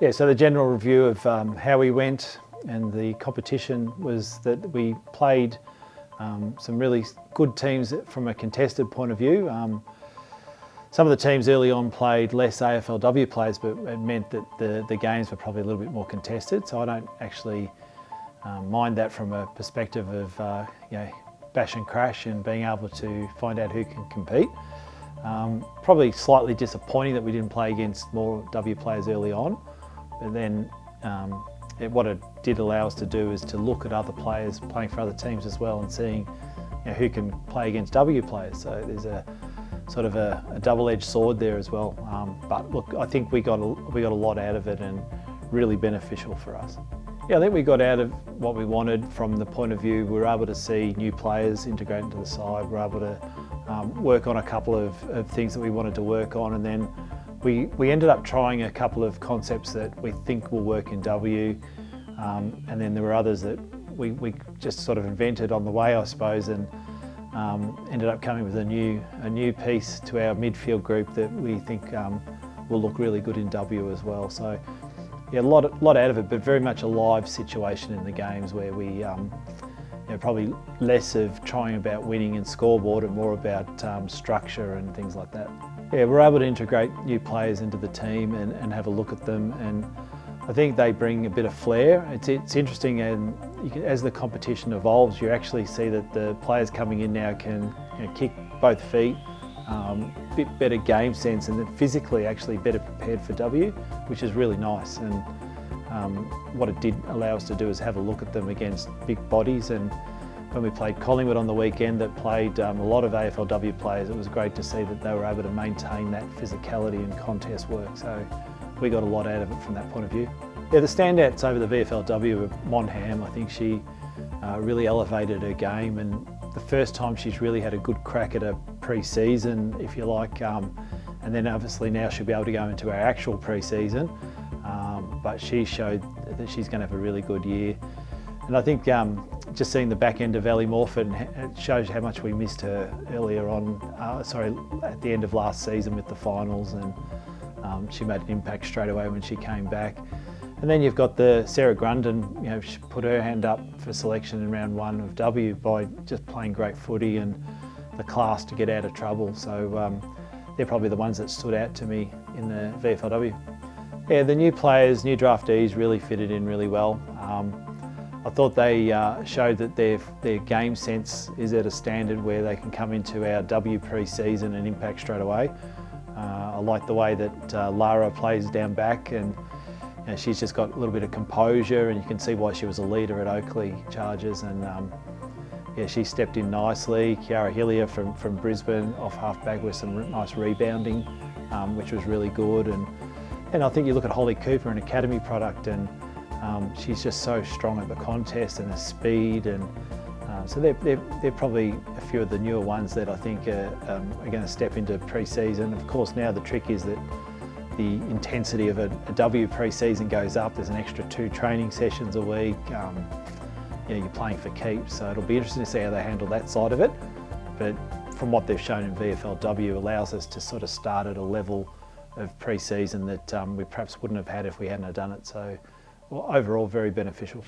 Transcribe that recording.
Yeah, so the general review of how we went and the competition was that we played some really good teams from a contested point of view. Some of the teams early on played less AFLW players, but it meant that the games were probably a little bit more contested. So I don't actually mind that from a perspective of bash and crash and being able to find out who can compete. Probably slightly disappointing that we didn't play against more W players early on, but then what it did allow us to do is to look at other players playing for other teams as well and seeing who can play against W players. So there's a sort of a double-edged sword there as well. But look, I think we got a lot out of it and really beneficial for us. Yeah, I think we got out of what we wanted from the point of view we were able to see new players integrate into the side. We were able to work on a couple of things that we wanted to work on, and then we ended up trying a couple of concepts that we think will work in W, and then there were others that we just sort of invented on the way, I suppose, and ended up coming with a new piece to our midfield group that we think will look really good in W as well. So yeah, a lot out of it, but very much a live situation in the games where we probably less of trying about winning and scoreboard and more about structure and things like that. Yeah, we're able to integrate new players into the team and have a look at them, and I think they bring a bit of flair. It's interesting, and as the competition evolves, you actually see that the players coming in now can kick both feet, bit better game sense, and then physically actually better prepared for W, which is really nice. And what it did allow us to do is have a look at them against big bodies. And when we played Collingwood on the weekend that played a lot of AFLW players, it was great to see that they were able to maintain that physicality and contest work. So we got a lot out of it from that point of view. Yeah, the standouts over the VFLW were Monham. I think she really elevated her game, and the first time she's really had a good crack at a pre-season, if you like, and then obviously now she'll be able to go into our actual pre-season, but she showed that she's going to have a really good year. And I think just seeing the back end of Ellie Morford, it shows how much we missed her earlier on, at the end of last season with the finals, and she made an impact straight away when she came back. And then you've got the Sarah Grundon, she put her hand up for selection in round 1 of W by just playing great footy and the class to get out of trouble. So they're probably the ones that stood out to me in the VFLW. Yeah, the new players, new draftees really fitted in really well. I thought they showed that their game sense is at a standard where they can come into our W pre-season and impact straight away. I like the way that Lara plays down back, and she's just got a little bit of composure, and you can see why she was a leader at Oakley Chargers. And yeah, she stepped in nicely. Kiara Hillier from Brisbane off halfback with some nice rebounding, which was really good. And I think you look at Holly Cooper, an academy product, and she's just so strong at the contest and the speed, and so they're probably a few of the newer ones that I think are going to step into pre-season. Of course, now the trick is that the intensity of a W pre-season goes up. There's an extra 2 training sessions a week. You're playing for keeps, so it'll be interesting to see how they handle that side of it. But from what they've shown in VFLW, allows us to sort of start at a level of pre-season that we perhaps wouldn't have had if we hadn't have done it. So overall, very beneficial.